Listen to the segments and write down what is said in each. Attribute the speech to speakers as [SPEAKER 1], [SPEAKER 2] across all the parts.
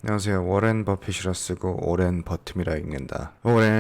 [SPEAKER 1] 안녕하세요. 워렌 버핏이라 쓰고 오렌 버텀이라 읽는다. 오렌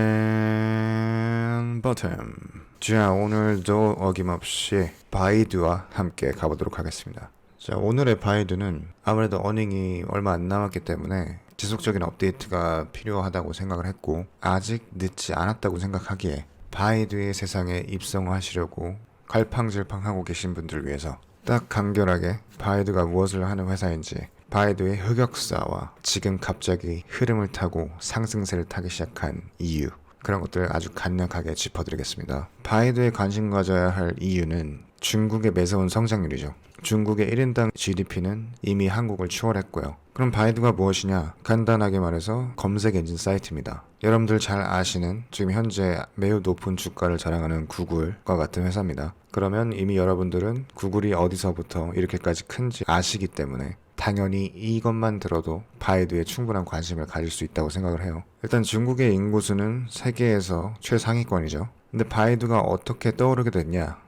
[SPEAKER 1] 버텀. 자, 오늘도 어김없이 바이두와 함께 가보도록 하겠습니다. 자, 오늘의 바이두는 아무래도 어닝이 얼마 안 남았기 때문에 지속적인 업데이트가 필요하다고 생각을 했고, 아직 늦지 않았다고 생각하기에 바이두의 세상에 입성하시려고 갈팡질팡하고 계신 분들을 위해서 딱 간결하게 바이두가 무엇을 하는 회사인지, 바이두의 흑역사와 지금 갑자기 흐름을 타고 상승세를 타기 시작한 이유, 그런 것들을 아주 간략하게 짚어드리겠습니다. 바이두에 관심 가져야 할 이유는 중국의 매서운 성장률이죠. 중국의 1인당 GDP는 이미 한국을 추월했고요. 그럼 바이두가 무엇이냐? 간단하게 말해서 검색 엔진 사이트입니다. 여러분들 잘 아시는 지금 현재 매우 높은 주가를 자랑하는 구글과 같은 회사입니다. 그러면 이미 여러분들은 구글이 어디서부터 이렇게까지 큰지 아시기 때문에 당연히 이것만 들어도 바이두에 충분한 관심을 가질 수 있다고 생각을 해요. 일단 중국의 인구수는 세계에서 최상위권이죠. 근데 바이두가 어떻게 떠오르게 됐냐?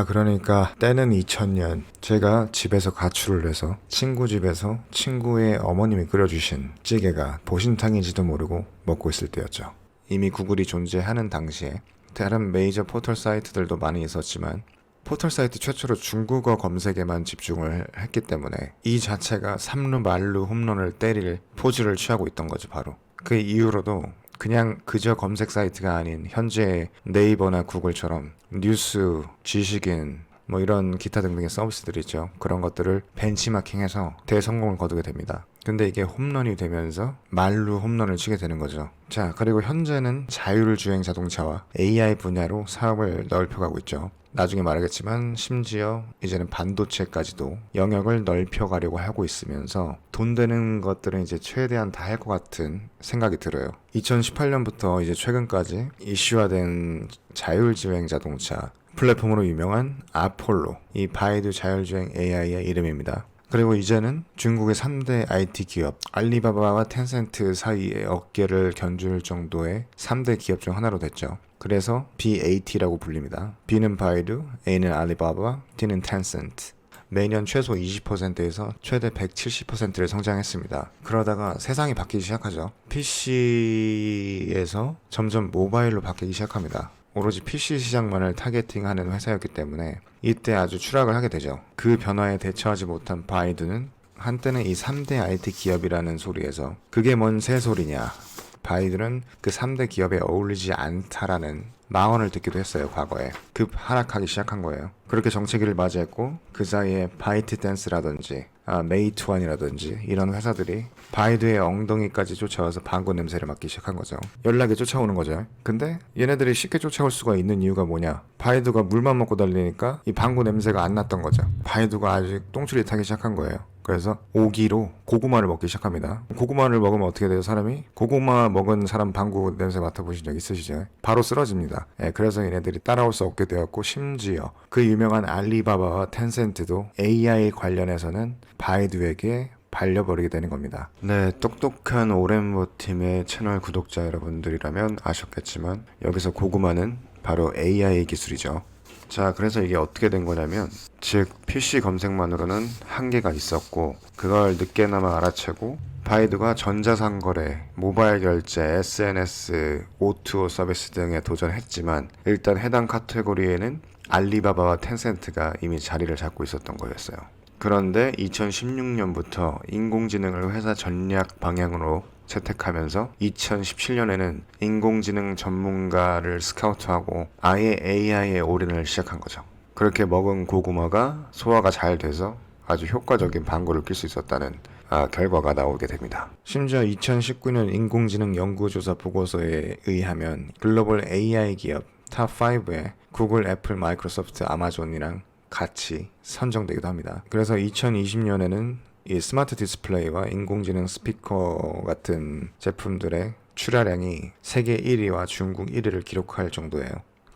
[SPEAKER 1] 그러니까 때는 2000년 제가 집에서 가출을 해서 친구 집에서 친구의 어머님이 끓여주신 찌개가 보신탕인지도 모르고 먹고 있을 때였죠. 이미 구글이 존재하는 당시에 다른 메이저 포털 사이트들도 많이 있었지만 포털 사이트 최초로 중국어 검색에만 집중을 했기 때문에 이 자체가 삼루 말루 홈런을 때릴 포즈를 취하고 있던 거죠. 바로 그 이후로도 그냥 그저 검색 사이트가 아닌 현재 네이버나 구글처럼 뉴스, 지식인, 뭐 이런 기타 등등의 서비스들이 있죠. 그런 것들을 벤치마킹해서 대성공을 거두게 됩니다. 근데 이게 홈런이 되면서 말루 홈런을 치게 되는 거죠. 자, 그리고 현재는 자율주행 자동차와 AI 분야로 사업을 넓혀가고 있죠. 나중에 말하겠지만 심지어 이제는 반도체까지도 영역을 넓혀가려고 하고 있으면서 돈 되는 것들은 이제 최대한 다 할 것 같은 생각이 들어요. 2018년부터 이제 최근까지 이슈화된 자율주행 자동차 플랫폼으로 유명한 아폴로, 이 바이두 자율주행 AI의 이름입니다. 그리고 이제는 중국의 3대 IT 기업 알리바바와 텐센트 사이의 어깨를 견줄 정도의 3대 기업 중 하나로 됐죠. 그래서 BAT라고 불립니다. B는 바이두, A는 알리바바, T는 텐센트. 매년 최소 20%에서 최대 170%를 성장했습니다. 그러다가 세상이 바뀌기 시작하죠. PC에서 점점 모바일로 바뀌기 시작합니다. 오로지 PC 시장만을 타겟팅하는 회사였기 때문에 이때 아주 추락을 하게 되죠. 그 변화에 대처하지 못한 바이두는 한때는 이 3대 IT 기업이라는 소리에서 그게 뭔 새소리냐, 바이두는 그 3대 기업에 어울리지 않다라는 망언을 듣기도 했어요. 과거에 급 하락하기 시작한 거예요. 그렇게 정체기를 맞이했고 그 사이에 바이트댄스라든지 메이투안이라든지 이런 회사들이 바이두의 엉덩이까지 쫓아와서 방구 냄새를 맡기 시작한 거죠. 연락이 쫓아오는 거죠. 근데 얘네들이 쉽게 쫓아올 수가 있는 이유가 뭐냐? 바이두가 물만 먹고 달리니까 이 방구 냄새가 안 났던 거죠. 바이두가 아직 똥줄이 타기 시작한 거예요. 그래서 오기로 고구마를 먹기 시작합니다. 고구마를 먹으면 어떻게 돼요, 사람이? 고구마 먹은 사람 방구 냄새 맡아보신 적 있으시죠? 바로 쓰러집니다. 그래서 얘네들이 따라올 수 없게 되었고, 심지어 그 유명한 알리바바와 텐센트도 AI 관련해서는 바이두에게 발려버리게 되는 겁니다. 네, 똑똑한 오렌버팀의 채널 구독자 여러분들이라면 아셨겠지만 여기서 고구마는 바로 AI 기술이죠. 자, 그래서 이게 어떻게 된 거냐면, 즉 PC 검색만으로는 한계가 있었고 그걸 늦게나마 알아채고 바이두가 전자상거래, 모바일 결제, SNS, O2O 서비스 등에 도전했지만 일단 해당 카테고리에는 알리바바와 텐센트가 이미 자리를 잡고 있었던 거였어요. 그런데 2016년부터 인공지능을 회사 전략 방향으로 채택하면서 2017년에는 인공지능 전문가를 스카우트하고 아예 AI에 올인을 시작한 거죠. 그렇게 먹은 고구마가 소화가 잘 돼서 아주 효과적인 방구를 낄 수 있었다는 결과가 나오게 됩니다. 심지어 2019년 인공지능 연구조사 보고서에 의하면 글로벌 AI 기업 탑5에 구글, 애플, 마이크로소프트, 아마존이랑 같이 선정되기도 합니다. 그래서 2020년에는 이 스마트 디스플레이와 인공지능 스피커 같은 제품들의 출하량이 세계 1위와 중국 1위를 기록할 정도예요.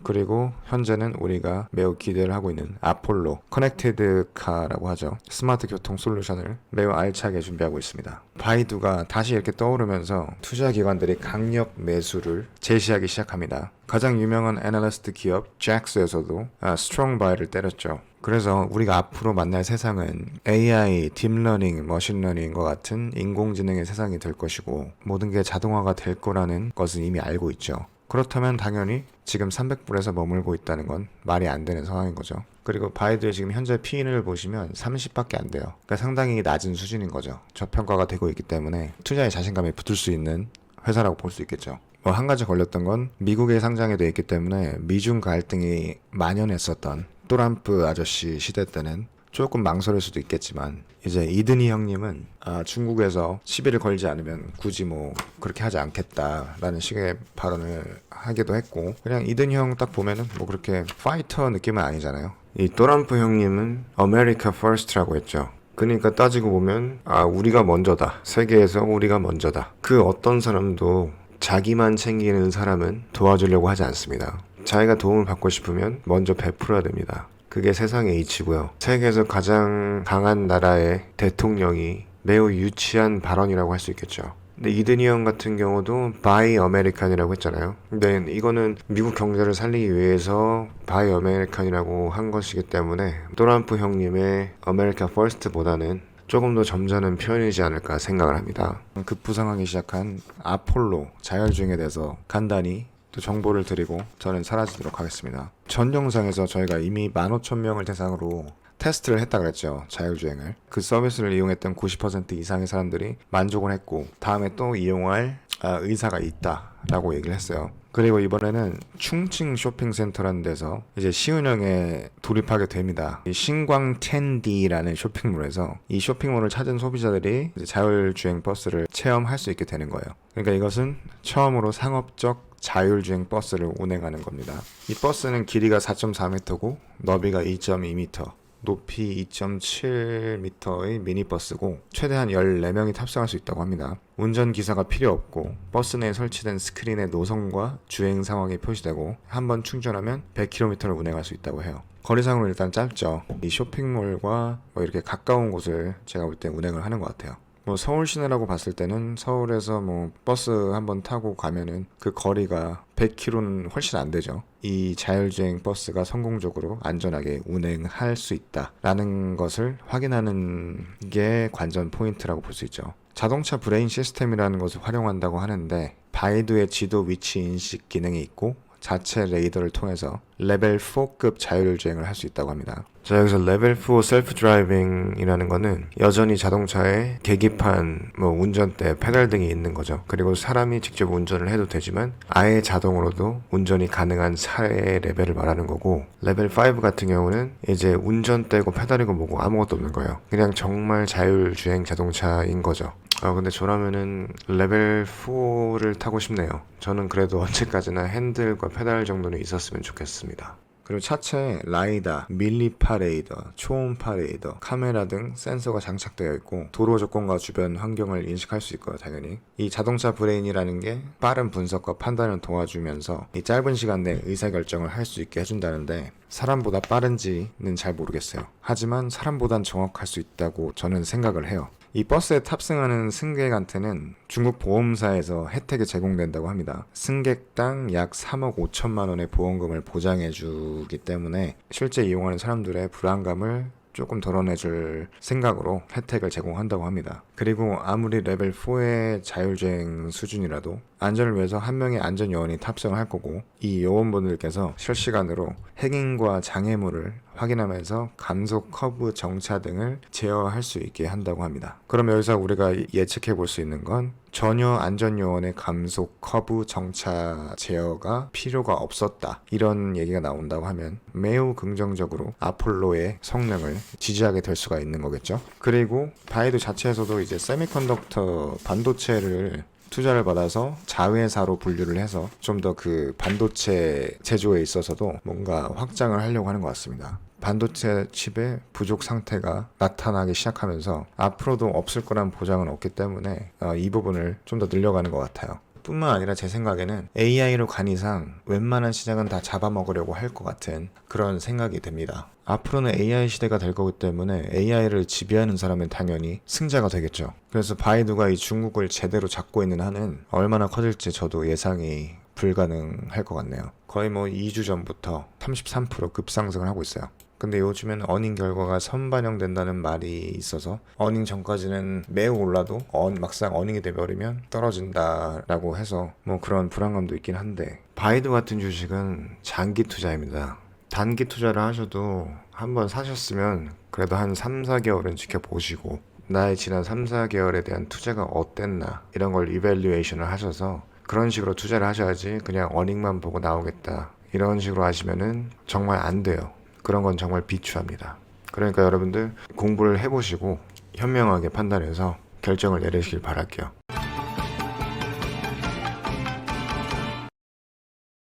[SPEAKER 1] 그리고 현재는 우리가 매우 기대를 하고 있는 아폴로 커넥티드 카라고 하죠. 스마트 교통 솔루션을 매우 알차게 준비하고 있습니다. 바이두가 다시 이렇게 떠오르면서 투자기관들이 강력 매수를 제시하기 시작합니다. 가장 유명한 애널리스트 기업 잭스에서도 스트롱 바이를 때렸죠. 그래서 우리가 앞으로 만날 세상은 AI, 딥러닝, 머신러닝과 같은 인공지능의 세상이 될 것이고 모든 게 자동화가 될 거라는 것은 이미 알고 있죠. 그렇다면 당연히 지금 300불에서 머물고 있다는 건 말이 안 되는 상황인 거죠. 그리고 바이두의 지금 현재 P를 보시면 30밖에 안 돼요. 그러니까 상당히 낮은 수준인 거죠. 저평가가 되고 있기 때문에 투자에 자신감이 붙을 수 있는 회사라고 볼 수 있겠죠. 뭐 한 가지 걸렸던 건 미국에 상장이 돼 있기 때문에 미중 갈등이 만연했었던 트럼프 아저씨 시대 때는 조금 망설일 수도 있겠지만 이제 이드니 형님은 중국에서 시비를 걸지 않으면 굳이 뭐 그렇게 하지 않겠다라는 식의 발언을 하기도 했고, 그냥 이드니 형 딱 보면은 뭐 그렇게 파이터 느낌은 아니잖아요. 이 트럼프 형님은 America First라고 했죠. 그러니까 따지고 보면 우리가 먼저다, 세계에서 우리가 먼저다. 그 어떤 사람도 자기만 챙기는 사람은 도와주려고 하지 않습니다. 자기가 도움을 받고 싶으면 먼저 베풀어야 됩니다. 그게 세상의 이치고요. 세계에서 가장 강한 나라의 대통령이 매우 유치한 발언이라고 할 수 있겠죠. 근데 이드니 형 같은 경우도 바이 아메리칸이라고 했잖아요. 근데 이거는 미국 경제를 살리기 위해서 바이 아메리칸이라고 한 것이기 때문에 트럼프 형님의 아메리카 퍼스트보다는 조금 더 점잖은 표현이지 않을까 생각을 합니다. 급부상하기 시작한 아폴로 자율주행에 대해서 간단히 또 정보를 드리고 저는 사라지도록 하겠습니다. 전 영상에서 저희가 이미 15,000명을 대상으로 테스트를 했다 그랬죠. 자율주행을. 그 서비스를 이용했던 90% 이상의 사람들이 만족을 했고 다음에 또 이용할 의사가 있다라고 얘기를 했어요. 그리고 이번에는 충칭 쇼핑센터라는 데서 이제 시운영에 돌입하게 됩니다. 이 신광 텐디라는 쇼핑몰에서 이 쇼핑몰을 찾은 소비자들이 이제 자율주행 버스를 체험할 수 있게 되는 거예요. 그러니까 이것은 처음으로 상업적 자율주행 버스를 운행하는 겁니다. 이 버스는 길이가 4.4m고 너비가 2.2m, 높이 2.7m의 미니버스고 최대한 14명이 탑승할 수 있다고 합니다. 운전기사가 필요 없고 버스 내에 설치된 스크린에 노선과 주행 상황이 표시되고 한번 충전하면 100km를 운행할 수 있다고 해요. 거리상으로 일단 짧죠. 이 쇼핑몰과 뭐 이렇게 가까운 곳을 제가 볼 때 운행을 하는 것 같아요. 뭐 서울 시내라고 봤을 때는 서울에서 뭐 버스 한번 타고 가면은 그 거리가 100km는 훨씬 안 되죠. 이 자율주행 버스가 성공적으로 안전하게 운행할 수 있다라는 것을 확인하는 게 관전 포인트라고 볼 수 있죠. 자동차 브레인 시스템이라는 것을 활용한다고 하는데 바이두의 지도 위치 인식 기능이 있고 자체 레이더를 통해서 레벨 4급 자율주행을 할 수 있다고 합니다. 자, 여기서 레벨 4 셀프 드라이빙이라는 거는 여전히 자동차에 계기판, 운전대, 페달 등이 있는 거죠. 그리고 사람이 직접 운전을 해도 되지만 아예 자동으로도 운전이 가능한 차의 레벨을 말하는 거고, 레벨 5 같은 경우는 이제 운전대고 페달이고 뭐고 아무것도 없는 거예요. 그냥 정말 자율주행 자동차인 거죠. 근데 저라면은 레벨 4를 타고 싶네요. 저는 그래도 언제까지나 핸들과 페달 정도는 있었으면 좋겠습니다. 그리고 차체에 라이다, 밀리파 레이더, 초음파 레이더, 카메라 등 센서가 장착되어 있고 도로 조건과 주변 환경을 인식할 수 있고요. 당연히 이 자동차 브레인이라는 게 빠른 분석과 판단을 도와주면서 이 짧은 시간 내에 의사결정을 할 수 있게 해준다는데 사람보다 빠른지는 잘 모르겠어요. 하지만 사람보단 정확할 수 있다고 저는 생각을 해요. 이 버스에 탑승하는 승객한테는 중국 보험사에서 혜택이 제공된다고 합니다. 승객당 약 3억 5천만 원의 보험금을 보장해 주기 때문에 실제 이용하는 사람들의 불안감을 조금 덜어내줄 생각으로 혜택을 제공한다고 합니다. 그리고 아무리 레벨 4의 자율주행 수준이라도 안전을 위해서 한 명의 안전요원이 탑승을 할 거고 이 요원분들께서 실시간으로 행인과 장애물을 확인하면서 감속 커브 정차 등을 제어할 수 있게 한다고 합니다. 그럼 여기서 우리가 예측해 볼 수 있는 건 전혀 안전요원의 감속 커브 정차 제어가 필요가 없었다, 이런 얘기가 나온다고 하면 매우 긍정적으로 아폴로의 성능을 지지하게 될 수가 있는 거겠죠. 그리고 바이두 자체에서도 이제 세미컨덕터 반도체를 투자를 받아서 자회사로 분류를 해서 좀 더 그 반도체 제조에 있어서도 뭔가 확장을 하려고 하는 것 같습니다. 반도체 칩의 부족 상태가 나타나기 시작하면서 앞으로도 없을 거란 보장은 없기 때문에 이 부분을 좀 더 늘려가는 것 같아요. 뿐만 아니라 제 생각에는 AI로 간 이상 웬만한 시장은 다 잡아먹으려고 할 것 같은 그런 생각이 듭니다. 앞으로는 AI 시대가 될 거기 때문에 AI를 지배하는 사람은 당연히 승자가 되겠죠. 그래서 바이두가 이 중국을 제대로 잡고 있는 한은 얼마나 커질지 저도 예상이 불가능할 것 같네요. 거의 2주 전부터 33% 급상승을 하고 있어요. 근데 요즘에는 어닝 결과가 선반영된다는 말이 있어서 어닝 전까지는 매우 올라도 막상 어닝이 돼버리면 떨어진다라고 해서 뭐 그런 불안감도 있긴 한데, 바이두 같은 주식은 장기 투자입니다. 단기 투자를 하셔도 한번 사셨으면 그래도 한 3, 4개월은 지켜보시고 나의 지난 3, 4개월에 대한 투자가 어땠나 이런 걸 이밸류에이션을 하셔서 그런 식으로 투자를 하셔야지 그냥 어닝만 보고 나오겠다 이런 식으로 하시면은 정말 안 돼요. 그런 건 정말 비추합니다. 그러니까 여러분들 공부를 해보시고 현명하게 판단해서 결정을 내리시길 바랄게요.